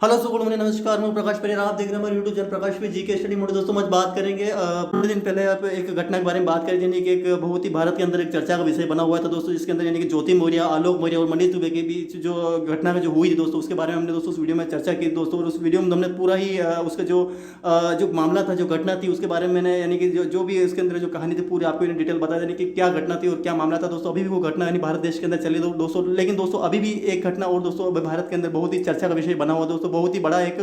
Hello so good morning, नमस्कार। मैं प्रकाश परियार, आप देख रहे हैं हमारे यूट्यूब चैनल प्रकाश पे जीके स्टडी मोड। दोस्तों आज बात करेंगे थोड़े दिन पहले आप एक घटना के बारे में बात करें, यानी कि एक बहुत ही भारत के अंदर एक चर्चा का विषय बना हुआ था दोस्तों, जिसके अंदर यानी कि ज्योति मौर्य, आलोक मौर्य और मनीष दुबे के बीच जो घटना में जो हुई थी दोस्तों, उसके बारे में हमने दोस्तों उस वीडियो में चर्चा की दोस्तों। और उस वीडियो में हमने पूरा ही उसका जो मामला था, जो घटना थी, उसके बारे में मैंने यानी कि जो भी इसके अंदर जो कहानी थी पूरी आपको डिटेल बता देनी कि क्या घटना थी और क्या मामला था दोस्तों। अभी भी वो घटना यानी भारत देश के अंदर चली दोस्तों, लेकिन दोस्तों अभी भी एक घटना और दोस्तों भारत के अंदर बहुत ही चर्चा का विषय बना हुआ दोस्तों, बहुत ही बड़ा एक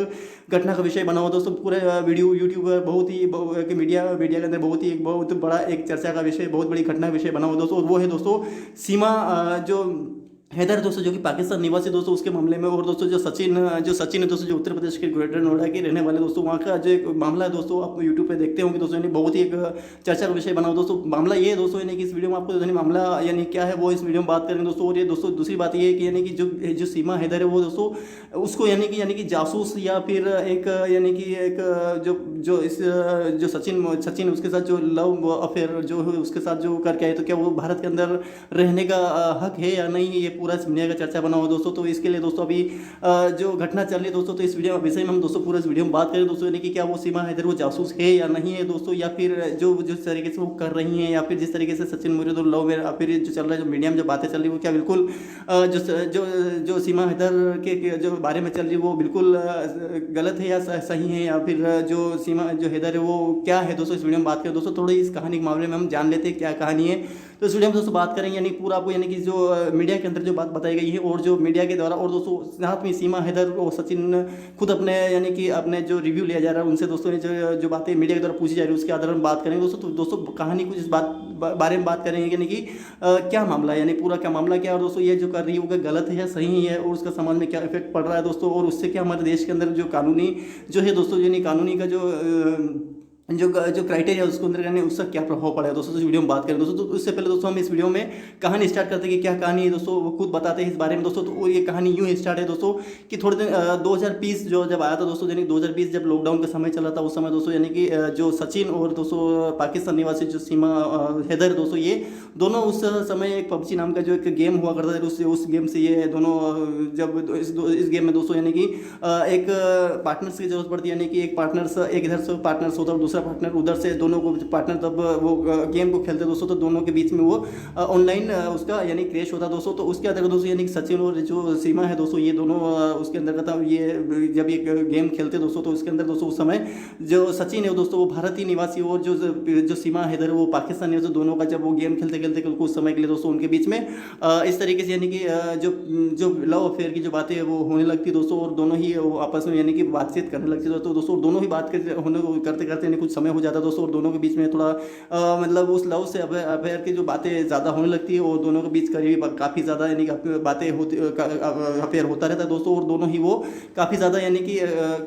घटना का विषय बना हुआ दोस्तों। पूरे वीडियो यूट्यूब पर बहुत ही मीडिया के अंदर बहुत बड़ा एक चर्चा का विषय, बहुत बड़ी घटना का विषय बना हुआ दोस्तों। और वो है दोस्तों सीमा जो हैदर दोस्तों, जो कि पाकिस्तान निवासी दोस्तों, उसके मामले में। और दोस्तों जो सचिन है दोस्तों, जो उत्तर प्रदेश के ग्रेटर नोएडा के रहने वाले दोस्तों, वहाँ का जो एक मामला है दोस्तों, आप यूट्यूब पे देखते होंगे दोस्तों, यानी बहुत ही एक चर्चा का विषय बना हो दोस्तों। मामला ये है दोस्तों, यानी कि इस वीडियो में आपको यानी मामला यानी क्या है वो इस वीडियो में बात करेंगे दोस्तों। और ये दोस्तों दूसरी बात ये है कि यानी कि जो सीमा हैदर है वो दोस्तों, उसको यानी कि जासूस या फिर एक यानी कि एक जो जो इस जो सचिन उसके साथ जो लव अफेयर जो है उसके साथ जो करके आए, तो क्या वो भारत के अंदर रहने का हक है या नहीं, ये पूरा इस मीडिया का चर्चा बना हुआ दोस्तों। तो इसके लिए दोस्तों अभी जो घटना चल रही है दोस्तों, तो इस वीडियो विषय में हम दोस्तों पूरा इस वीडियो में बात करें दोस्तों, यानी कि क्या वो सीमा हैदर वो जासूस है या नहीं है दोस्तों, या फिर जो जिस तरीके से वो कर रही हैं, या फिर जिस तरीके से सचिन मौर्य तो लव या फिर जो चल रहा है, जो मीडिया में जो बातें चल रही है वो क्या बिल्कुल जो जो जो सीमा हैदर के जो बारे में चल रही है वो बिल्कुल गलत है या सही है, या फिर जो सीमा जो हैदर है वो क्या है दोस्तों। इस वीडियो में बात करें दोस्तों, थोड़ी इस कहानी के मामले में हम जान लेते हैं क्या कहानी है। तो इस वीडियो में दोस्तों बात करेंगे, यानी पूरा आपको यानी कि जो मीडिया के अंदर जो बात बताई गई है और जो मीडिया के द्वारा, और दोस्तों साथ में सीमा हैदर और सचिन खुद अपने यानी कि अपने जो रिव्यू लिया जा रहा है उनसे दोस्तों, जो बातें मीडिया के द्वारा पूछी जा रही है उसके आधार में बात करेंगे दोस्तों। तो दोस्तों कहानी कुछ इस बारे में बात करेंगे, यानी कि क्या मामला है, यानी पूरा क्या मामला क्या है, और दोस्तों ये जो कर रही है वो गलत है या सही है, और उसका समाज में क्या इफेक्ट पड़ रहा है दोस्तों, और उससे क्या हमारे देश के अंदर जो कानूनी जो है दोस्तों, यानी कानूनी का जो क्राइटेरिया उसको अंदर करने उसका क्या प्रभाव पड़ा है दोस्तों। इस वीडियो में बात करें दोस्तों, तो उससे पहले दोस्तों हम इस वीडियो में कहानी स्टार्ट करते हैं कि क्या कहानी है दोस्तों, वो खुद बताते हैं इस बारे में दोस्तों। तो ये कहानी यूँ स्टार्ट है दोस्तों कि थोड़े दिन 2020 जो जब आया था दोस्तों, यानी 2020 जब लॉकडाउन का समय चला था, उस समय दोस्तों यानी कि जो सचिन और दोस्तों पाकिस्तान निवासी जो सीमा हैदर दोस्तों, ये दोनों उस समय एक पबजी नाम का जो एक गेम हुआ करता था, उस गेम से ये दोनों जब इस गेम में दोस्तों यानी कि एक पार्टनर्स की जरूरत पड़ती है, यानी कि एक पार्टनर्स एक इधर से पार्टनर्स होता है और दूसरा पार्टनर उधर से, दोनों को पार्टनर तब वो गेम को खेलते दोस्तों, तो दोनों के बीच में वो ऑनलाइन उसका यानी क्रैश होता दोस्तों। तो उसके अंदर दोस्तों यानी कि सचिन और जो सीमा है दोस्तों, ये दोनों उसके अंदर था, ये जब ये गेम खेलते दोस्तों, तो उसके अंदर दोस्तों उस समय जो सचिन है दोस्तों वो भारतीय निवासी और जो सीमा हैदर वो पाकिस्तानी है, दोनों का जब वो गेम खेलते खेलते कुछ समय के लिए दोस्तों उनके बीच में इस तरीके से यानी कि जो जो लव अफेयर की जो बातें वो होने लगती दोस्तों, और दोनों ही आपस में यानी कि बातचीत करने लगती दोस्तों, दोनों ही बात करते करते यानी कुछ समय हो जाता दोस्तों, और दोनों के बीच में थोड़ा मतलब उस लव से अफेयर की जो बातें ज़्यादा होने लगती है, और दोनों के बीच करीब काफ़ी ज़्यादा यानी कि बातें होती अफेयर होता रहता है दोस्तों, और दोनों ही वो काफ़ी ज़्यादा यानी कि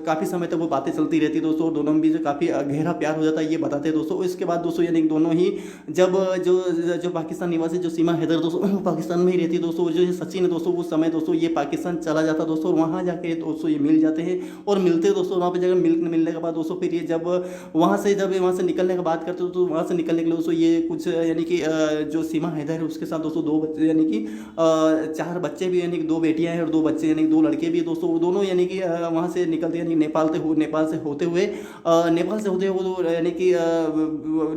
काफ़ी समय तक वो बातें चलती रहती है दोस्तों, और दोनों के बीच काफ़ी गहरा प्यार हो जाता है, ये बताते हैं दोस्तों। इसके बाद दोस्तों यानी दोनों ही जब जो जो पाकिस्तान निवासी जो सीमा हैदर दोस्तों वो पाकिस्तान में ही रहती है दोस्तों, जो सचिन है दोस्तों उस समय दोस्तों ये पाकिस्तान चला जाता दोस्तों, और वहाँ जाके दोस्तों ये मिल जाते हैं और मिलते दोस्तों, वहाँ पर जगह मिलने के बाद दोस्तों फिर ये जब वहाँ से निकलने की बात करते हो, तो वहाँ से निकलने के लिए दोस्तों ये कुछ यानी कि जो सीमा हैदर है उसके साथ दोस्तों 2 बच्चे यानी कि 4 बच्चे भी, यानी कि 2 बेटियां हैं और 2 बच्चे यानी कि 2 लड़के भी दोस्तों, वो दोनों यानी कि वहाँ से निकलते यानी नेपाल से होते हुए वो यानी कि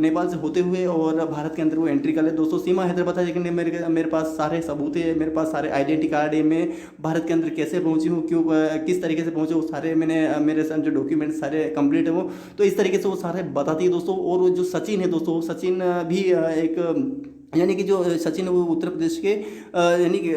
नेपाल से होते हुए और भारत के अंदर वो एंट्री कर ले दोस्तों। सीमा हैदर बता, लेकिन मेरे पास सारे सबूत है, मेरे पास सारे आइडेंटिटी कार्ड है, मैं भारत के अंदर कैसे पहुँची हूँ, क्यों किस तरीके से पहुँचे, वो सारे मेरे साथ जो डॉक्यूमेंट सारे कंप्लीट है वो, तो इस तरीके से वो सारे बताती है दोस्तों। और जो सचिन है दोस्तों, सचिन भी एक यानी कि जो सचिन वो उत्तर प्रदेश के यानी कि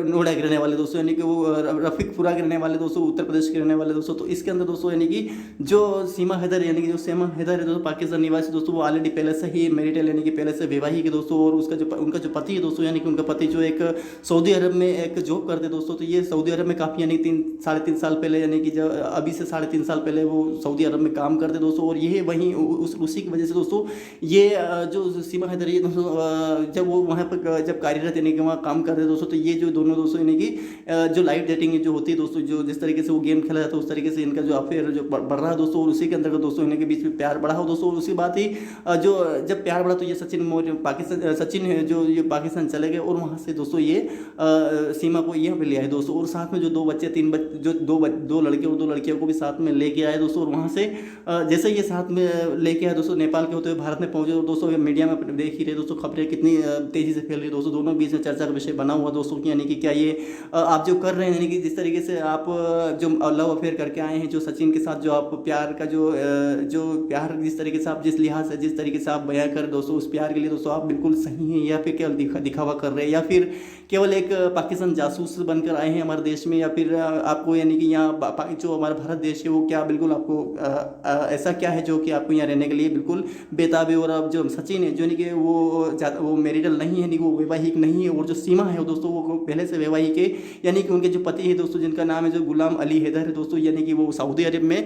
नोएडा के रहने वाले दोस्तों, यानी कि वो रफीकपुरा के रहने वाले दोस्तों, उत्तर प्रदेश के रहने वाले दोस्तों। तो इसके अंदर दोस्तों यानी कि जो सीमा हैदर यानी कि जो सीमा हैदर है दोस्तों पाकिस्तान निवासी दोस्तों, वो ऑलरेडी पहले से ही मैरिटल यानी कि पहले से विवाहित है दोस्तों, और उनका जो पति है दोस्तों, यानी कि उनका पति जो एक सऊदी अरब में एक जॉब करते दोस्तों, तो ये सऊदी अरब में काफ़ी यानी 3-3.5 साल पहले, यानी कि जब अभी से 3.5 साल पहले वो सऊदी अरब में काम करते दोस्तों, और ये वहीं उसी की वजह से दोस्तों ये जो सीमा हैदर ये दोस्तों जब वो वहाँ पर जब कार्यरत यानी कि वहाँ काम कर रहे दोस्तों, तो ये जो दोनों दोस्तों यानी कि जो लाइव डेटिंग जो होती है दोस्तों, जो जिस तरीके से वो गेम खेला जाता है उस तरीके से इनका जो अफेयर जो बढ़ रहा है दोस्तों, और उसी के अंतर्गत दोस्तों इनके बीच में प्यार बढ़ा हो दोस्तों। और उसी बात ही जो जब प्यार बढ़ा तो ये सचिन मौर्य पाकिस्तान, सचिन है जो ये पाकिस्तान चले गए, और वहाँ से दोस्तों ये सीमा को यहाँ पे ले आए दोस्तों, और साथ में जो दो बच्चे जो दो लड़के और दो लड़कियों को भी साथ में लेके आए दोस्तों। और वहाँ से जैसे ये साथ में लेके आए दोस्तों, नेपाल के होते हुए भारत में पहुंचे, और दोस्तों मीडिया में अपने देख ही रहे दोस्तों, खबरें कितनी तेजी से फैल रही है दोस्तों, दोनों बीच में चर्चा का विषय बना हुआ दोस्तों कि यानी कि क्या ये आप जो कर रहे हैं, यानी कि जिस तरीके से आप जो लव अफेयर करके आए हैं जो सचिन के साथ, जो आप प्यार का जो प्यार जिस तरीके से आप जिस लिहाज से जिस तरीके से आप बयां कर दोस्तों, उस प्यार के लिए दोस्तों आप बिल्कुल सही हैं, या फिर केवल दिखावा कर रहे हैं, या फिर केवल एक पाकिस्तान जासूस बनकर आए हैं हमारे देश में, या फिर आपको यानी कि यहाँ जो हमारा भारत देश है वो क्या बिल्कुल आपको ऐसा क्या है जो कि आपको यहाँ रहने के लिए बिल्कुल बेताब है। और अब जो सचिन है जो यानी कि वो मैरिटल नहीं है, नहीं वो वैवाहिक नहीं है, और जो सीमा है दोस्तों वो पहले से वैवाहिक है, यानी कि उनके जो पति है दोस्तों जिनका नाम है जो गुलाम अली हैदर है दोस्तों, यानी कि वो सऊदी अरब में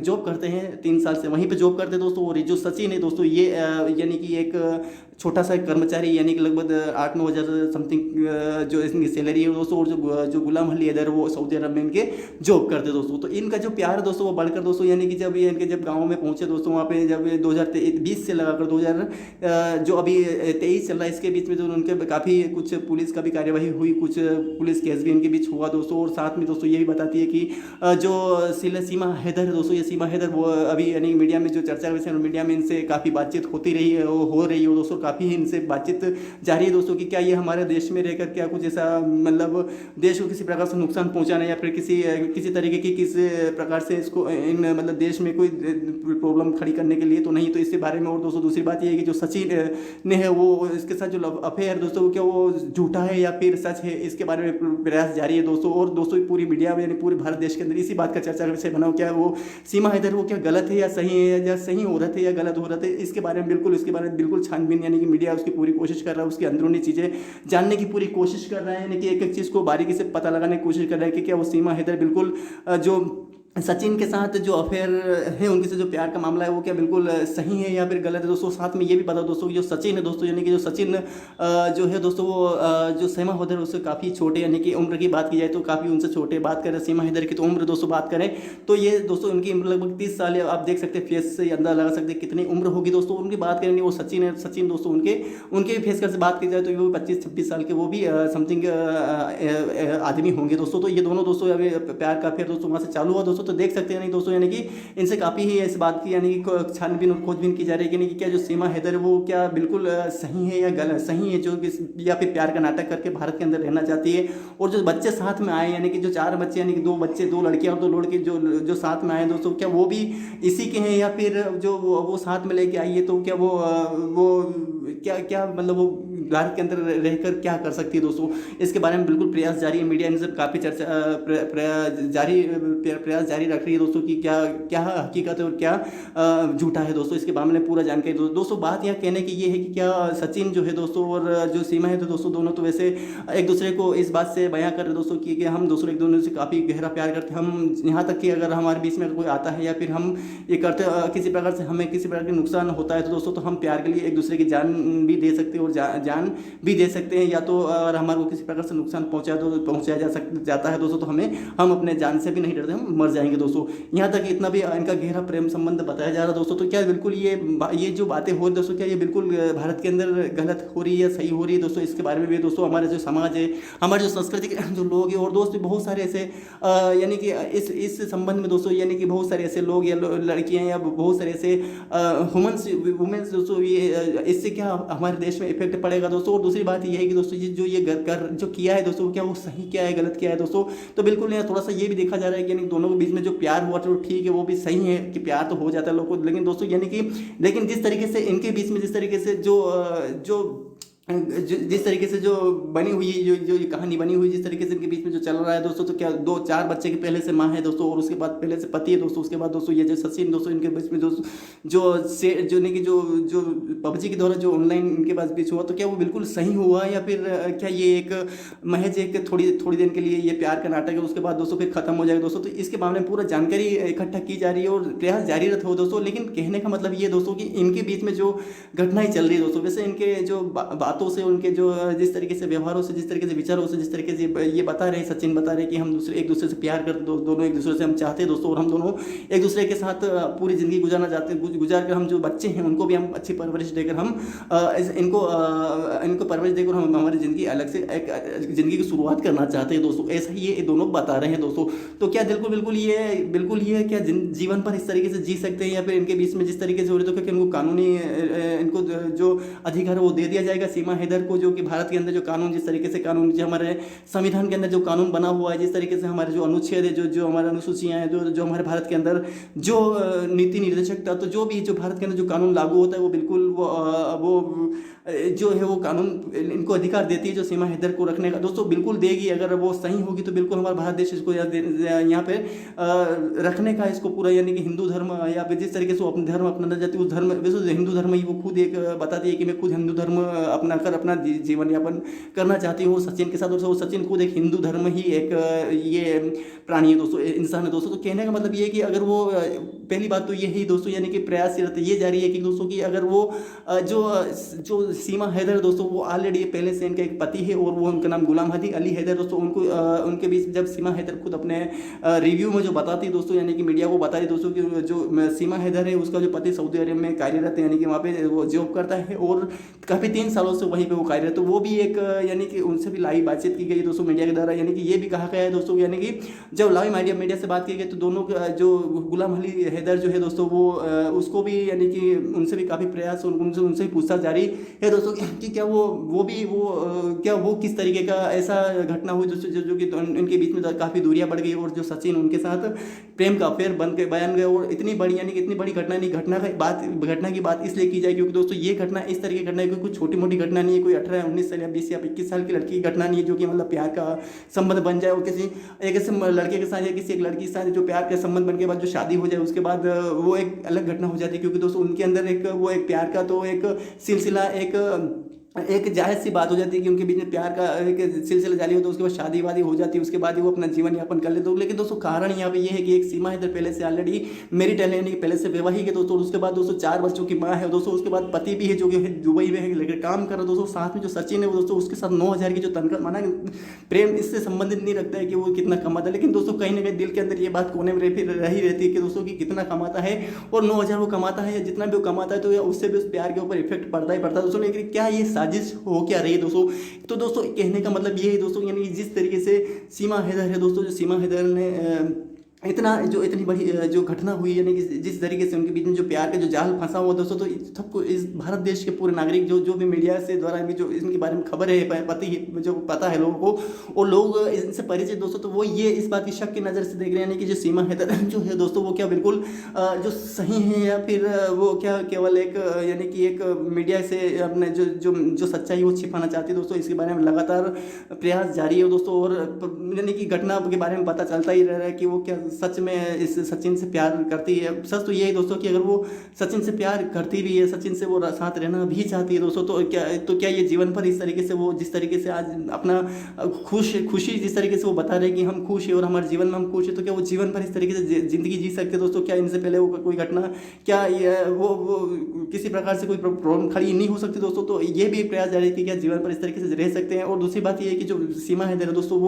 जॉब करते हैं, 3 साल से वहीं पे जॉब करते हैं दोस्तों। और जो सचिन है दोस्तों ये यानी कि एक छोटा सा कर्मचारी, यानी कि लगभग 8-9 हज़ार समथिंग जो इसकी सैलरी है दोस्तों, और जो गुलाम अली हैदर वो सऊदी अरब में इनके जॉब करते दोस्तों। तो इनका जो प्यार दोस्तों वो बढ़कर दोस्तों, यानी कि जब ये इनके जब गाँव में पहुँचे दोस्तों, वहाँ पे जब 2020 से लगाकर 2000 जो अभी 23 चल रहा है, इसके बीच में जो उनके काफ़ी कुछ पुलिस का भी कार्यवाही हुई, कुछ पुलिस केस भी इनके बीच हुआ दोस्तों। और साथ में दोस्तों ये भी बताती है कि जो सीमा हैदर है दोस्तों, ये सीमा हैदर वो अभी यानी मीडिया में जो चर्चा वैसे मीडिया में इनसे काफ़ी बातचीत होती रही है, हो रही है दोस्तों, काफ़ी इनसे बातचीत जारी है दोस्तों कि क्या ये हमारे देश में रहकर क्या कुछ ऐसा मतलब देश को किसी प्रकार से नुकसान पहुंचाना, या फिर किसी तरीके की किसी प्रकार से इसको इन मतलब देश में कोई प्रॉब्लम खड़ी करने के लिए तो नहीं। तो इसके बारे में, और दोस्तों दूसरी बात ये है कि जो सचिन ने है वो इसके साथ जो अफेयर दोस्तों क्या वो झूठा है या फिर सच है, इसके बारे में प्रयास जारी है दोस्तों। और दोस्तों पूरी मीडिया में यानी पूरे भारत देश के अंदर इसी बात का चर्चा का विषय बना हो, क्या वो सीमा हैदर वो क्या गलत है या सही है, या सही हो रहे थे या गलत हो रहे थे, इसके बारे में बिल्कुल छानबीन यानी कि मीडिया उसकी पूरी कोशिश कर रहा है, उसकी अंदरूनी चीज़ें जानने की पूरी कोशिश कर रहा है, यानी कि एक चीज़ को बारीकी से पता लगाने की कोशिश कर रहा है कि क्या वो सीमा हैदर बिल्कुल जो सचिन के साथ जो अफेयर है उनके से जो प्यार का मामला है वो क्या बिल्कुल सही है या फिर गलत है दोस्तों। साथ में ये भी बता दोस्तों कि जो सचिन है दोस्तों, यानी कि जो सचिन जो है दोस्तों वो जो सीमा हैदर उससे काफ़ी छोटे, यानी कि उम्र की बात की जाए तो काफ़ी उनसे छोटे, बात करें सीमा हैदर की तो उम्र दोस्तों बात करें तो ये दोस्तों उनकी उम्र लगभग 30 साल है। आप देख सकते हैं फेस से अंदाजा लगा सकते हैं कितनी उम्र होगी दोस्तों। उनकी बात करेंगे वो सचिन है, सचिन दोस्तों उनके फेस कर से बात की जाए तो वो 25-26 साल के वो भी समथिंग आदमी होंगे दोस्तों। तो ये दोनों दोस्तों अभी प्यार का अफेयर दोस्तों वहाँ से चालू हुआ दोस्तों। तो देख सकते हैं दोस्तों यानी कि इनसे काफ़ी ही इस बात की यानी कि छानबीन और खोजबीन की जा रही है यानी कि क्या जो सीमा हैदर वो क्या बिल्कुल सही है या गलत सही है, जो या फिर प्यार का नाटक करके भारत के अंदर रहना चाहती है। और जो बच्चे साथ में आए यानी कि जो 4 बच्चे यानी कि 2 बच्चे 2 लड़कियां और 2 लड़के जो साथ में आए दोस्तों, क्या वो भी इसी के हैं या फिर जो वो साथ में लेके आई है तो क्या वो क्या मतलब वो भारत के अंदर रहकर क्या कर सकती है दोस्तों। इसके बारे में बिल्कुल प्रयास जारी है, मीडिया इनसे काफ़ी चर्चा प्रयास जारी रख रही है दोस्तों कि क्या हकीकत है और क्या झूठा है दोस्तों। इसके बारे में पूरा जानकारी दोस्तों बात यहाँ कहने की ये है कि क्या सचिन जो है दोस्तों और जो सीमा है तो दोस्तों दोनों तो वैसे एक दूसरे को इस बात से बयां कर रहे दोस्तों कि हम दूसरे एक दूसरे से काफ़ी गहरा प्यार करते हैं। हम यहाँ तक कि अगर हमारे बीच में कोई आता है या फिर हम ये करते किसी प्रकार से हमें किसी प्रकार का नुकसान होता है तो दोस्तों तो हम प्यार के लिए एक दूसरे की जान भी दे सकते हैं और जान भी दे सकते हैं। या तो अगर हमारे को किसी प्रकार से नुकसान पहुँचाया जाता है दोस्तों तो हम अपने जान से भी नहीं डरते, हम मर जाएंगे दोस्तों। यहाँ तक इतना भी इनका गहरा प्रेम संबंध बताया जा रहा है दोस्तों। तो क्या बिल्कुल ये जो बातें हो रही दोस्तों क्या ये बिल्कुल भारत के अंदर गलत हो रही है या सही हो रही है दोस्तों। इसके बारे में भी दोस्तों हमारे जो समाज है, हमारे जो संस्कृति के जो लोग हैं और दोस्त बहुत सारे ऐसे यानी कि इस संबंध में दोस्तों यानी कि बहुत सारे ऐसे लोग या लड़कियाँ या बहुत सारे ऐसे वुमेन्स दोस्तों ये इससे क्या हमारे देश में इफेक्ट पड़ेगा दोस्तों। और दूसरी बात ये है कि दोस्तों जो ये जो किया है दोस्तों क्या वो सही क्या है गलत क्या है दोस्तों। तो बिल्कुल यहाँ थोड़ा सा ये भी देखा जा रहा है कि यानी दोनों के बीच में जो प्यार हुआ तो ठीक है वो भी सही है कि प्यार तो हो जाता है लोगों को, लेकिन दोस्तों यानी कि लेकिन जिस तरीके से इनके बीच में जिस तरीके से जो जिस तरीके से जो बनी हुई जो जो ये कहानी बनी हुई, जिस तरीके से इनके बीच में जो चल रहा है दोस्तों, तो क्या दो चार बच्चे के पहले से माँ है दोस्तों, और उसके बाद पहले से पति है दोस्तों, उसके बाद दोस्तों ये जो सचिन दोस्तों, इनके बीच में दोस्तों जो से जो नहीं कि जो पबजी के द्वारा जो ऑनलाइन इनके पास बीच हुआ, तो क्या वो बिल्कुल सही हुआ, या फिर क्या ये एक महज एक थोड़ी थोड़ी देर के लिए ये प्यार का नाटक है, उसके बाद दोस्तों फिर खत्म हो जाएगा दोस्तों। तो इसके बारे में पूरा जानकारी इकट्ठा की जा रही है और प्रयास जारी रखा हो दोस्तों। लेकिन कहने का मतलब ये दोस्तों कि इनके बीच में जो घटनाएं चल रही है दोस्तों, वैसे इनके जो बातों से, उनके जो जिस तरीके से व्यवहारों से, जिस तरीके से विचारों से, जिस तरीके से ये बता रहे सचिन बता रहे कि हम एक दूसरे से प्यार करते दोनों, एक दूसरे से हम चाहते हैं दोस्तों, और हम दोनों एक दूसरे के साथ पूरी ज़िंदगी गुजारना चाहते हैं, गुजार कर हम जो बच्चे हैं उनको भी हम अच्छी परवरिश देकर हम इनको परवरिश देकर हम हमारी ज़िंदगी अलग से एक ज़िंदगी की शुरुआत करना चाहते हैं दोस्तों। ऐसा ही ये दोनों बता रहे हैं दोस्तों। तो क्या बिल्कुल ये क्या जीवन पर इस तरीके से जी सकते हैं, या फिर इनके बीच में जिस तरीके से हो रही, तो क्या इनको कानूनी इनको जो अधिकार है वो दे दिया जाएगा सीमा हैदर को, जो कि भारत के अंदर जो कानून, जिस तरीके से कानून जो हमारे संविधान के अंदर जो कानून बना हुआ है, जिस तरीके से हमारे जो अनुच्छेद है, जो हमारे अनुसूचियाँ हैं, जो हमारे भारत के अंदर जो नीति निर्देशक था, तो जो भी जो भारत के अंदर जो कानून लागू होता है वो बिल्कुल वो जो है वो कानून इनको अधिकार देती है जो सीमा हैदर को रखने का दोस्तों, बिल्कुल देगी। अगर वो सही होगी तो बिल्कुल हमारा भारत देश इसको यहाँ पे रखने का, इसको पूरा यानी कि हिंदू धर्म, या फिर जिस तरीके से वो अपने धर्म अपनाना चाहती है उस धर्म, वैसे हिंदू धर्म ही वो खुद एक बताती है कि मैं खुद हिंदू धर्म अपना कर अपना जीवन यापन करना चाहती हूँ सचिन के साथ। और सचिन खुद एक हिंदू धर्म ही एक ये प्राणी है दोस्तों, इंसान है दोस्तों। तो कहने का मतलब ये है कि अगर वो पहली बात तो ये ही दोस्तों, यानी कि प्रयासरत ये जारी है कि दोस्तों कि अगर वो जो सीमा हैदर दोस्तों, वो ऑलरेडी पहले से इनका एक पति है और वो उनका नाम गुलाम अली हैदर दोस्तों। उनको उनके बीच जब सीमा हैदर खुद अपने रिव्यू में जो बताती दोस्तों, यानी कि मीडिया को बताती दोस्तों कि जो सीमा हैदर है उसका जो पति सऊदी अरब में कार्यरत है, यानी कि वहाँ पे वो जॉब करता है और काफ़ी 3 सालों से वहीं पे वो कार्यरत। तो वो भी एक यानी कि उनसे भी लाइव बातचीत की गई दोस्तों मीडिया के द्वारा, यानी कि ये भी कहा गया है दोस्तों, यानी कि जब लाइव मीडिया से बात की गई तो दोनों जो गुलाम अली हैदर जो है दोस्तों, वो उसको भी यानी कि उनसे भी काफ़ी प्रयास और उनसे भी पूछताछ जारी है दोस्तों कि क्या वो किस तरीके का ऐसा घटना हुई दोस्तों जो कि उनके बीच में काफ़ी दूरियां बढ़ गई, और जो सचिन उनके साथ प्रेम का अफेयर बन के बयान गए। और इतनी बड़ी यानी कि इतनी बड़ी घटना नहीं, घटना की बात इसलिए की जाए क्योंकि दोस्तों ये घटना इस तरह की घटना है, कोई छोटी मोटी घटना नहीं है, कोई 18 19 साल या 20 या 21 साल की लड़की की घटना नहीं है जो कि मतलब प्यार का संबंध बन जाए, और किसी एक ऐसे लड़के के साथ या किसी एक लड़की के साथ जो प्यार के संबंध बन के बाद जो शादी हो जाए उसके बाद वो एक अलग घटना हो जाती है। क्योंकि दोस्तों उनके अंदर एक प्यार का तो एक सिलसिला एक जायज़ सी बात हो जाती है कि उनके बीच में प्यार का एक सिलसिला जारी होता है, उसके बाद शादी वादी हो जाती है, उसके बाद ही वो अपना जीवन यापन कर लेते हो। लेकिन दोस्तों कारण यहाँ पे ये है कि एक सीमा हैदर पहले से ऑलरेडी मैरिड है, यानी कि पहले से वैवाहिक है दोस्तों, उसके बाद दोस्तों 4 बच्चों की माँ है दोस्तों, उसके बाद पति भी है जो कि दुबई में है लेकर काम कर रहा है दोस्तों। साथ में जो सचिन है वो दोस्तों उसके साथ 9,000 की जो तनख्वाह, माना प्रेम इससे संबंधित नहीं रखता है कि वो कितना कमाता है, लेकिन दोस्तों कहीं ना कहीं दिल के अंदर ये बात कोने में रही रहती है कि दोस्तों कि कितना कमाता है, और 9,000 वो कमाता है या जितना भी वो कमाता है तो उससे भी उस प्यार के ऊपर इफेक्ट पड़ता ही पड़ता है दोस्तों। लेकिन क्या ये साजिश हो क्या रही है दोस्तों? तो दोस्तों कहने का मतलब ये है दोस्तों, यानी जिस तरीके से सीमा हैदर है दोस्तों, जो सीमा हैदर ने इतनी बड़ी जो घटना हुई, यानी कि जिस तरीके से उनके बीच में जो प्यार का जो जाल फंसा हुआ दोस्तों, तो सबको इस भारत देश के पूरे नागरिक जो भी मीडिया से द्वारा भी जो इनके बारे में खबर है जो पता है लोगों को, और लोग इनसे परिचित दोस्तों, तो वो ये इस बात की शक की नज़र से देख रहे हैं, यानी कि जो सीमा हैदर जो है दोस्तों वो क्या बिल्कुल जो सही है, या फिर वो क्या केवल एक यानी कि एक मीडिया से अपने जो सच्चाई वो छिपाना चाहती है दोस्तों। इसके बारे में लगातार प्रयास जारी है दोस्तों, और यानी कि घटना के बारे में पता चलता ही रह रहा है कि वो क्या सच में इस सचिन से प्यार करती है। सच तो ये है दोस्तों कि अगर वो सचिन से प्यार करती भी है, सचिन से वो साथ रहना भी चाहती है दोस्तों, तो क्या ये जीवन पर इस तरीके से वो जिस तरीके से आज अपना खुशी जिस तरीके से वो बता रहे कि हम खुश हैं और हमारे जीवन में हम खुश हैं, तो क्या वो जीवन पर इस तरीके से ज़िंदगी जी सकते दोस्तों? क्या इनसे पहले वो कोई घटना, क्या वो किसी प्रकार से कोई प्रॉब्लम खड़ी नहीं हो सकती दोस्तों? तो ये भी प्रयास जारी है कि क्या जीवन पर इस तरीके से रह सकते हैं। और दूसरी बात ये है कि जो सीमा हैदर दोस्तों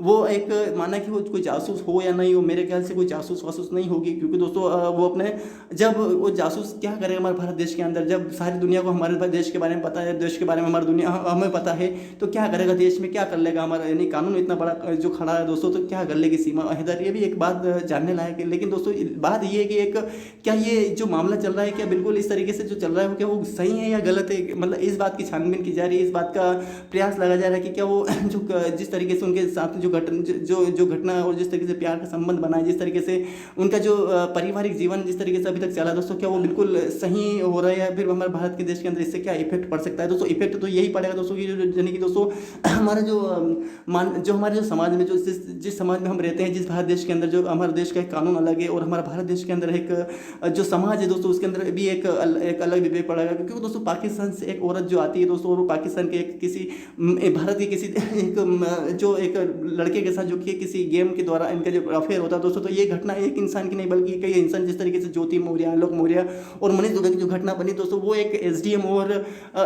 वो एक माना कि वो कोई जासूस हो या नहीं हो, मेरे ख्याल से कोई जासूस वासूस नहीं होगी, क्योंकि दोस्तों वो अपने जब वो जासूस क्या करेगा हमारे भारत देश के अंदर, जब सारी दुनिया को हमारे देश के बारे में पता है, देश के बारे में हमारी दुनिया हमें पता है, तो क्या करेगा देश में, क्या कर लेगा हमारा, यानी कानून इतना बड़ा जो खड़ा है दोस्तों, तो क्या कर लेगी सीमा हैदर? ये भी एक बात जानने लायक है। लेकिन दोस्तों बात ये है कि एक क्या ये जो मामला चल रहा है क्या बिल्कुल इस तरीके से जो चल रहा है क्या वो सही है या गलत है? मतलब इस बात की छानबीन की जा रही है, इस बात का प्रयास लगा जा रहा है कि क्या वो जो जिस तरीके से उनके साथ जो घटना और जिस तरीके से प्यार का संबंध बना है, जिस तरीके से उनका जो पारिवारिक जीवन जिस तरीके से अभी तक चला दोस्तों, क्या वो बिल्कुल सही हो रहा है या फिर हमारे भारत के देश के अंदर इससे क्या इफेक्ट पड़ सकता है दोस्तों? इफेक्ट तो यही पड़ेगा दोस्तों कि यानी कि दोस्तों हमारा जो हमारे जो समाज में जो जिस समाज में हम रहते हैं, जिस भारत देश के अंदर जो हमारे देश का एक कानून अलग है और हमारा भारत देश के अंदर एक जो समाज है दोस्तों उसके अंदर भी एक अलग विवेक पड़ेगा। क्योंकि दोस्तों पाकिस्तान से एक औरत जो आती है दोस्तों और वो पाकिस्तान के किसी भारत के किसी जो एक लड़के के साथ जो कि किसी गेम के द्वारा इनका जो अफेयर होता है दोस्तों, तो ये घटना एक इंसान की नहीं बल्कि कई इंसान जिस तरीके से ज्योति मौर्य, आलोक मौर्य और मनीष दुबे की जो घटना बनी दोस्तों, वो एक एसडीएम और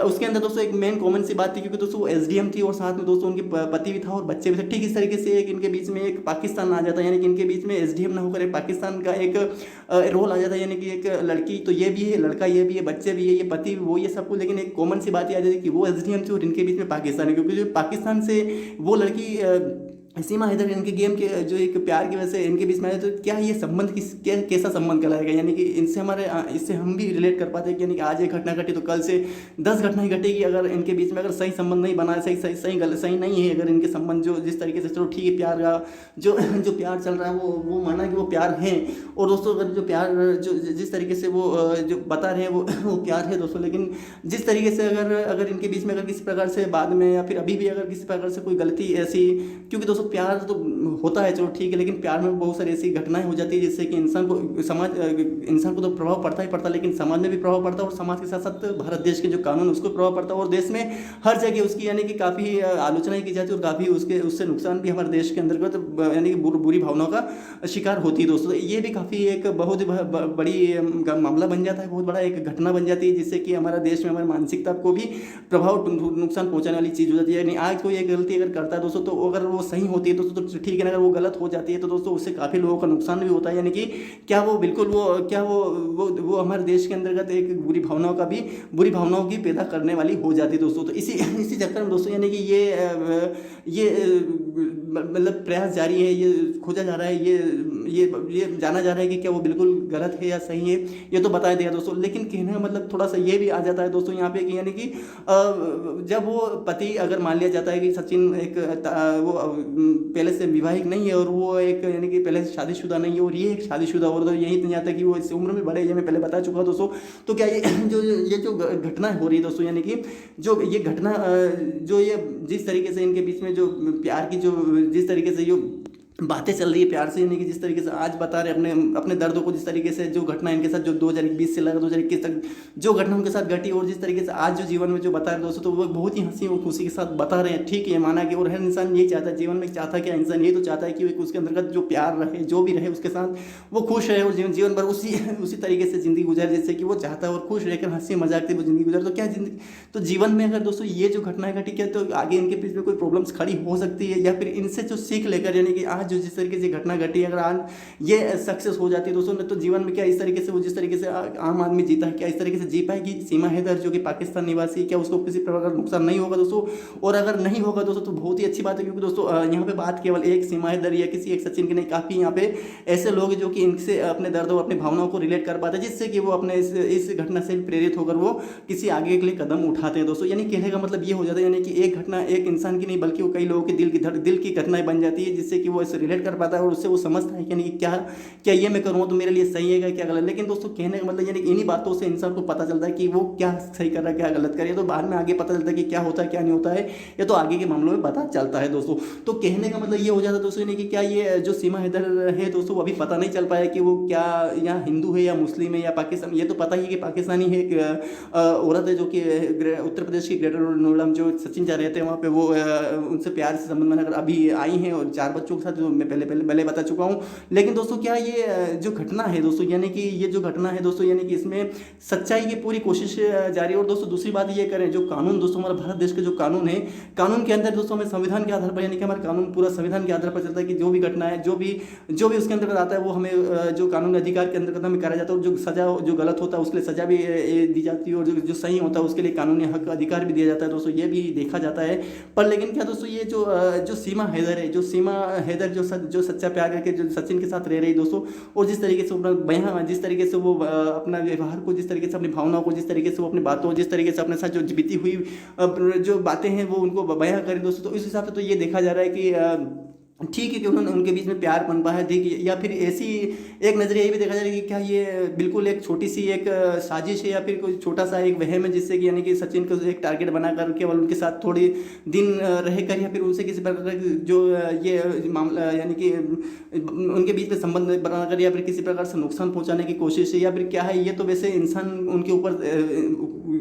उसके अंदर दोस्तों एक मेन कॉमन सी बात थी, क्योंकि दोस्तों वो एसडीएम थी और साथ में दोस्तों उनके पति भी था और बच्चे भी थे। ठीक इस तरीके से एक इनके बीच में एक पाकिस्तान आ जाता है, यानी कि इनके बीच में एसडीएम ना होकर एक पाकिस्तान का एक रोल आ जाता है, यानी कि एक लड़की तो ये भी है, लड़का ये भी है, बच्चे भी है, ये पति वो ये सब कुछ, लेकिन एक कॉमन सी बात ये आ जाती है कि वो एसडीएम थी और इनके बीच में पाकिस्तान है। क्योंकि जो पाकिस्तान से वो लड़की सीमा हैदर इनके गेम के जो एक प्यार की वजह से इनके बीच में आया, तो क्या ये संबंध कैसा संबंध कहलाएगा? यानी कि इनसे इससे हम भी रिलेट कर पाते हैं कि यानी कि आज एक घटना घटी तो कल से 10 घटनाएं घटेगी अगर इनके बीच में अगर सही संबंध नहीं बना, सही नहीं है अगर इनके संबंध जो जिस तरीके से, चलो ठीक है प्यार का जो प्यार चल रहा है वो माना कि वो प्यार है, और दोस्तों अगर जो प्यार जो जिस तरीके से वो जो बता रहे हैं वो प्यार है दोस्तों, लेकिन जिस तरीके से अगर इनके बीच में अगर किसी प्रकार से बाद में या फिर अभी भी अगर किसी प्रकार से कोई गलती ऐसी, क्योंकि दोस्तों प्यार तो होता है चलो ठीक है, लेकिन प्यार में बहुत सारी ऐसी घटनाएं हो जाती है जिससे कि इंसान को तो प्रभाव पड़ता ही पड़ता है, लेकिन समाज में भी प्रभाव पड़ता है और समाज के साथ साथ भारत देश के जो कानून उसको प्रभाव पड़ता है और देश में हर जगह उसकी यानी कि काफ़ी आलोचना की जाती है और काफ़ी उससे नुकसान भी हमारे देश के अंतर्गत यानी कि बुरी भावनाओं का शिकार होती है दोस्तों। ये भी काफ़ी एक बहुत बड़ी मामला बन जाता है, बहुत बड़ा एक घटना बन जाती है जिससे कि हमारा देश में हमारी मानसिकता को भी प्रभाव नुकसान पहुंचाने वाली चीज़ हो जाती है। यानी आज कोई एक गलती अगर करता है दोस्तों, तो अगर वो सही होती है दोस्तों तो ठीक है ना, अगर वो गलत हो जाती है तो दोस्तों उससे काफ़ी लोगों का नुकसान भी होता है। यानी कि क्या वो बिल्कुल वो हमारे देश के अंतर्गत एक बुरी भावनाओं की पैदा करने वाली हो जाती है दोस्तों। तो इसी चक्कर में दोस्तों यानी कि ये मतलब प्रयास जारी है, ये खोजा जा रहा है, ये जाना जा रहा है कि क्या वो बिल्कुल गलत है या सही है, ये तो बताया दिया दोस्तों। लेकिन कहने का मतलब थोड़ा सा ये भी आ जाता है दोस्तों यहाँ पे कि यानी कि जब वो पति अगर मान लिया जाता है कि सचिन एक वो पहले से विवाहित नहीं है और वो एक यानी कि पहले से शादीशुदा नहीं है और ये एक शादीशुदा और यही तो जाता है कि वो इस उम्र में बड़े, ये मैं पहले बता चुका हूँ दोस्तों। तो क्या ये जो घटना हो रही है दोस्तों, यानी कि जो ये घटना जो ये जिस तरीके से इनके बीच में जो प्यार की जो जिस तरीके से जो बातें चल रही है प्यार से, यानी कि जिस तरीके से आज बता रहे अपने दर्दों को, जिस तरीके से जो घटना इनके साथ जो 2021 से लगा 2021 तक जो घटना उनके साथ घटी और जिस तरीके से आज जो जीवन में जो बता रहे दोस्तों, तो वो बहुत ही हंसी और खुशी के साथ बता रहे हैं। ठीक है, माना कि और हर इंसान यही चाहता है जीवन में, चाहता क्या इंसान ये तो चाहता है कि उसके अंतर्गत जो प्यार रहे, जो भी रहे उसके साथ वो खुश रहे और जीवन भर उसी तरीके से ज़िंदगी गुजारे जैसे कि वो चाहता है और खुश रहकर हंसी मजाक से वो ज़िंदगी गुजारे। तो क्या तो जीवन में अगर दोस्तों ये जो घटनाएं घटी, क्या तो आगे इनके बीच में कोई प्रॉब्लम्स खड़ी हो सकती है या फिर इनसे जो सीख लेकर यानी कि आज जो जिस तरीके से घटना घटी अगर आज ये सक्सेस हो जाती है दोस्तों, तो जीवन में क्या इस तरीके से वो जिस तरीके से आम आदमी जीता है क्या इस तरीके से जी पाएगी सीमा हैदर जो कि पाकिस्तान निवासी, क्या उसको किसी प्रकार का नुकसान नहीं होगा दोस्तों? और अगर नहीं होगा दोस्तों तो बहुत ही अच्छी बात है, क्योंकि दोस्तों यहाँ पे बात केवल एक सीमा हैदर या किसी एक सचिन की नहीं, काफ़ी यहाँ पे ऐसे लोग जो कि इनसे अपने दर्द और अपनी भावनाओं को रिलेट कर पाते हैं, जिससे कि वो अपने इस घटना से प्रेरित होकर वो किसी आगे के लिए कदम उठाते हैं दोस्तों। यानी कहने का मतलब ये हो जाता है यानी कि एक घटना एक इंसान की नहीं बल्कि वो कई लोगों के दिल की घटनाएं बन जाती है, जिससे कि वो इससे रिलेट कर पाता है और उससे वो समझता है कि यानी क्या ये मैं करूँ तो मेरे लिए सही है क्या गलत। लेकिन दोस्तों कहने का मतलब यानी इन्हीं बातों से इंसान को पता चलता है कि वो क्या सही कर रहा है क्या गलत कर रहा है, तो बाद में आगे पता चलता है कि क्या होता है क्या नहीं होता है, ये तो आगे के मामलों में पता चलता है दोस्तों। तो कहने का मतलब ये हो जाता है दोस्तों यानी कि क्या ये जो सीमा हैदर है दोस्तों अभी पता नहीं चल पाया कि वो क्या यहाँ हिंदू है या मुस्लिम है या पाकिस्तान, ये तो पता ही है कि पाकिस्तानी है, एक औरत है जो कि उत्तर प्रदेश की ग्रेटर नोएडा में जो सचिन जा रहे थे वहाँ पे वो उनसे प्यार से संबंध बनाकर अभी आई हैं और 4 बच्चों के साथ, जो मैं पहले बता चुका हूँ। लेकिन दोस्तों क्या ये जो घटना है दोस्तों यानी कि ये जो घटना है दोस्तों यानी कि इसमें सच्चाई की पूरी कोशिश जारी है। और दोस्तों दूसरी बात ये करें, जो कानून दोस्तों हमारा भारत देश के जो कानून है, कानून के अंदर दोस्तों हमें संविधान के आधार पर यानी कि हमारा कानून पूरा संविधान के आधार पर चलता है कि जो भी घटना है जो भी उसके अंतर्गत आता है वो हमें जो कानून अधिकार के अंतर्गत हमें कराया जाता है, और जो सजा जो गलत होता है उसके लिए सजा भी दी जाती है और जो सही होता है उसके लिए कानूनी हक अधिकार भी दिया जाता है दोस्तों, ये भी देखा जाता है। पर लेकिन क्या दोस्तों ये जो सीमा हैदर है, जो सच्चा प्यार करके जो सचिन के साथ रह रही दोस्तों, और जिस तरीके से अपना बयान, जिस तरीके से वो अपना व्यवहार को, जिस तरीके से अपनी भावनाओं को, जिस तरीके से वो अपनी बातों, जिस तरीके से अपने साथ जो बीती हुई जो बातें हैं वो उनको बयां करें दोस्तों, तो इस हिसाब से तो ये देखा जा रहा है कि ठीक है कि उन्होंने उनके बीच में प्यार पनपा है, ठीक है, या फिर ऐसी एक नज़रिया ये भी देखा जाए कि क्या ये बिल्कुल एक छोटी सी एक साजिश है, या फिर कोई छोटा सा एक वहम है, जिससे कि यानी कि सचिन को एक टारगेट बनाकर केवल उनके साथ थोड़ी दिन रहकर, या फिर उनसे किसी प्रकार की जो ये मामला यानी कि उनके बीच में संबंध बनाकर, या फिर किसी प्रकार से नुकसान पहुंचाने की कोशिश है, या फिर क्या है, ये तो वैसे इंसान उनके ऊपर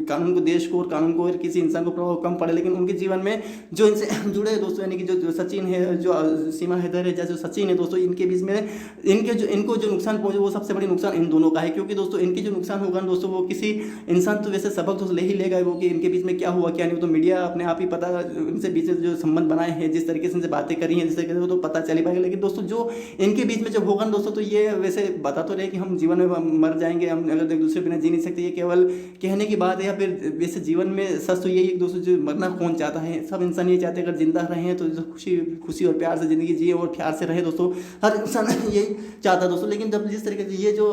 कानून को, देश को और कानून को और किसी इंसान को प्रभाव कम पड़े, लेकिन उनके जीवन में जो इनसे जुड़े दोस्तों, यानी कि जो सचिन है, जो सीमा हैदर है, जैसे सचिन है दोस्तों, इनके बीच में इनको जो नुकसान पहुंचे वो सबसे बड़ी नुकसान इन दोनों का है, क्योंकि दोस्तों इनकी जो नुकसान होगा दोस्तों, वो किसी इंसान तो वैसे सबक तो ले ही लेगा वो, कि इनके बीच में क्या हुआ क्या नहीं, तो मीडिया अपने आप ही पता इनसे बीच में जो संबंध बनाए हैं, जिस तरीके से इनसे बातें करी हैं, जिस तरीके से, वो तो पता चल ही पाएगा। लेकिन दोस्तों जो इनके बीच में जब होगा ना दोस्तों, तो ये वैसे बता तो रहे कि हम जीवन में मर जाएंगे, हम अगर एक दूसरे बिना जी नहीं सकते, ये केवल कहने की बात है, या फिर वैसे जीवन में सच तो यही है दोस्तों, जो मरना कौन चाहता है, सब इंसान ये चाहते हैं अगर जिंदा रहे तो जो खुशी खुशी और प्यार से ज़िंदगी जिए और प्यार से रहे दोस्तों, हर इंसान यही चाहता है दोस्तों। लेकिन जब जिस तरीके से ये जो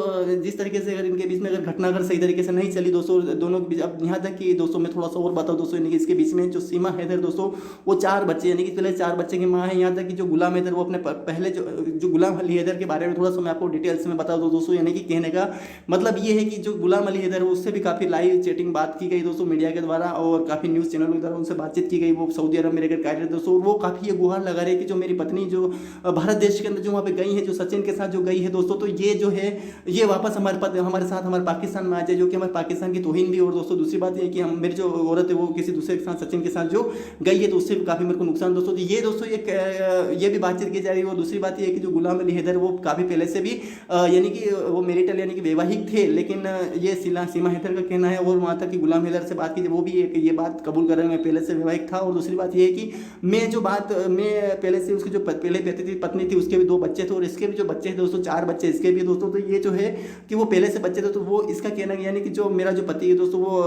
जिस तरीके से अगर इनके बीच में अगर घटना अगर सही तरीके से नहीं चली दोस्तों, दोनों के बीच, अब यहाँ तक कि दोस्तों मैं थोड़ा सा और बताऊँ दोस्तों, यानी कि इसके बीच में जो सीमा हैदर दोस्तों, वो 4 बच्चे, यानी कि पहले 4 बच्चे की माँ है, यहाँ तक कि जो गुलाम हैदर, वो अपने पहले जो गुलाम अली हैदर के बारे में थोड़ा सा मैं आपको डिटेल्स में बता दूँ दोस्तों, यानी कि कहने का मतलब ये है कि जो गुलाम अली हैदर है, उससे भी काफ़ी लाइव चैटिंग बात की गई दोस्तों मीडिया के द्वारा, और काफ़ी न्यूज़ चैनलों के द्वारा उनसे बातचीत की गई, वो सऊदी अरब में रहकर कार्यरत दोस्तों, और वो काफ़ी ये गुहार लगा रहे हैं कि जो मेरी पत्नी जो भारत देश के अंदर जो वहाँ पे गई है, जो सचिन के साथ जो गई है दोस्तों, तो ये जो है ये वापस हमारे साथ हमारे पाकिस्तान में आ जाए, जो कि हमारे पाकिस्तान की तौहीन भी। और दोस्तों दूसरी बात ये है कि हम मेरी जो औरत है वो किसी दूसरे के साथ सचिन के साथ जो गई है, तो उससे भी काफ़ी मेरे को नुकसान दोस्तों। तो ये दोस्तों एक ये भी बातचीत की जा रही है। और दूसरी बात ये है कि जो गुलाम अली हैदर वो काफ़ी पहले से भी यानी कि वो मैरिटल यानी कि वैवाहिक थे, लेकिन ये सीमा हैदर का कहना है, और वहाँ तक कि गुलाम हैदर से बात की वो भी एक ये बात कबूल कर रहे हैं, मैं पहले से वैवाहिक था। और दूसरी बात ये है कि मैं पहले से उसकी जो पहले पत्नी थी उसके भी 2 बच्चे थे, और इसके भी जो बच्चे थे दोस्तों 4 बच्चे इसके भी दोस्तों। तो ये जो है कि वो पहले से बच्चे थे, तो वो इसका कहना यानी कि जो मेरा जो पति है दोस्तों, वो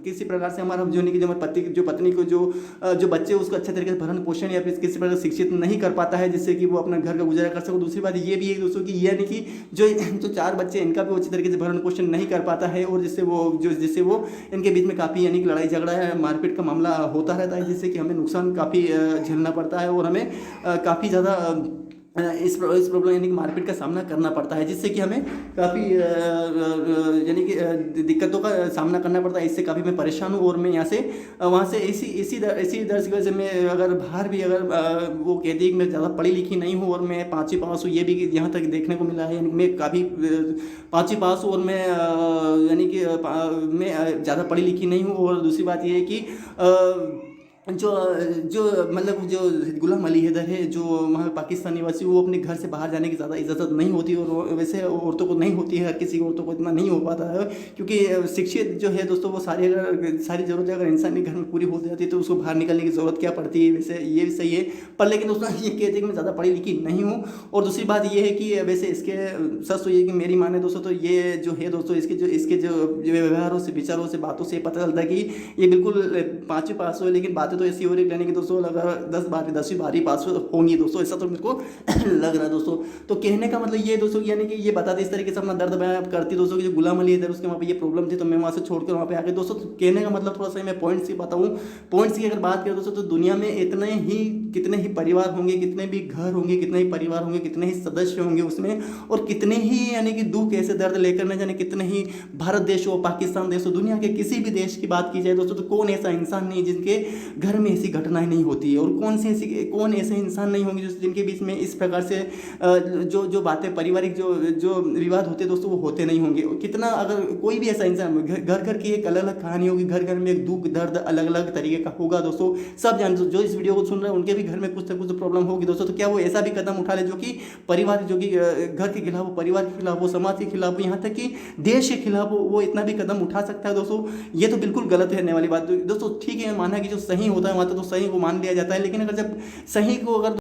किसी प्रकार से हमारा जो नहीं कि जो हमारे पति जो पत्नी को जो बच्चे उसको अच्छे तरीके से भरण पोषण या फिर किसी प्रकार शिक्षित नहीं कर पाता है, जिससे कि वो अपना घर का गुजारा कर सके। दूसरी बात ये भी है दोस्तों कि ये नहीं कि जो 4 बच्चे इनका भी वो अच्छी तरीके से भरण पोषण नहीं कर पाता है, और जिससे वो इनके बीच में काफ़ी यानी कि लड़ाई झगड़ा है, मारपीट का मामला होता रहता है, जिससे कि हमें नुकसान काफ़ी झेलना पड़ता है, और हमें काफ़ी ज़्यादा इस प्रॉब्लम यानी कि मारपीट का सामना करना पड़ता है, जिससे कि हमें काफ़ी यानी कि दिक्कतों का सामना करना पड़ता है। इससे काफ़ी मैं परेशान हूँ, और मैं यहाँ से वहाँ से इसी दर्ज की वजह से मैं अगर बाहर भी अगर वो कहती है कि मैं ज़्यादा पढ़ी लिखी नहीं हूँ, और मैं 5वीं पास हूँ, ये भी यहाँ तक देखने को मिला है। यानी मैं काफ़ी 5वीं पास हूँ, और मैं यानी कि मैं ज़्यादा पढ़ी लिखी नहीं हूँ। और दूसरी बात ये है कि जो जो मतलब जो गुलाम अली हैदर है, जो वहाँ पाकिस्तान निवासी, वो अपने घर से बाहर जाने की ज़्यादा इजाज़त नहीं होती, और वैसे औरतों को नहीं होती है, हर किसी औरतों को इतना नहीं हो पाता है, क्योंकि शिक्षित जो है दोस्तों, वो सारी ज़रूरतें अगर इंसान के घर में पूरी हो जाती है, तो उसको बाहर निकलने की ज़रूरत क्या पड़ती है। वैसे ये भी सही है, पर लेकिन दोस्तों ये कहते हैं कि मैं ज़्यादा पढ़ी लिखी नहीं हूँ। और दूसरी बात ये है कि वैसे इसके सच तो ये कि मेरी माने दोस्तों, तो ये जो है दोस्तों, इसके जो व्यवहारों से, विचारों से, बातों से पता चलता है कि ये बिल्कुल 5वीं पास हुए, लेकिन बातें तो ऐसी हो रही है कि दोस्तों अगर 10वीं 12वीं पास होंगी दोस्तों, ऐसा तो मेरे को लग रहा है दोस्तों। तो कहने का मतलब ये दोस्तों यानी कि ये बताते इस तरीके से अपना दर्द बयां करती दोस्तों कि जो गुलाम अली इधर उसके वहाँ पे ये प्रॉब्लम थी, तो मैं वहाँ से छोड़कर वहाँ पे आ गई दोस्तों। तो कहने का मतलब थोड़ा सा मैं पॉइंट्स ही बताऊँ, पॉइंट्स की अगर बात करें दोस्तों, तो दुनिया में कितने ही परिवार होंगे, कितने भी घर होंगे, कितने ही परिवार होंगे, कितने ही सदस्य होंगे उसमें, और कितने ही यानी कि दुख ऐसे दर्द लेकर न जाने कितने ही भारत देश हो, पाकिस्तान देश हो, दुनिया के किसी भी देश की बात की जाए दोस्तों, तो कौन ऐसा इंसान नहीं जिनके घर में ऐसी घटनाएं नहीं होती है, और कौन ऐसे इंसान नहीं होंगे जिनके बीच में इस प्रकार से जो बातें पारिवारिक जो विवाद होते दोस्तों, वो होते नहीं होंगे। कितना अगर कोई भी ऐसा इंसान, घर घर की एक अलग अलग कहानी होगी, घर घर में एक दुख दर्द अलग अलग तरीके का होगा दोस्तों। सब जान जो इस वीडियो को सुन रहे हैं उनके भी घर में कुछ ना कुछ प्रॉब्लम होगी दोस्तों। तो क्या वो ऐसा भी कदम उठा ले जो कि परिवार, जो कि घर के खिलाफ हो, परिवार के खिलाफ हो, समाज के खिलाफ हो, यहाँ तक कि देश के खिलाफ हो, वो इतना भी कदम उठा सकता है दोस्तों। ये तो बिल्कुल गलत है वाली बात दोस्तों। ठीक है, माना कि जो सही होता है वहाँ तो सही को मान लिया जाता है, लेकिन अगर जब सही को अगर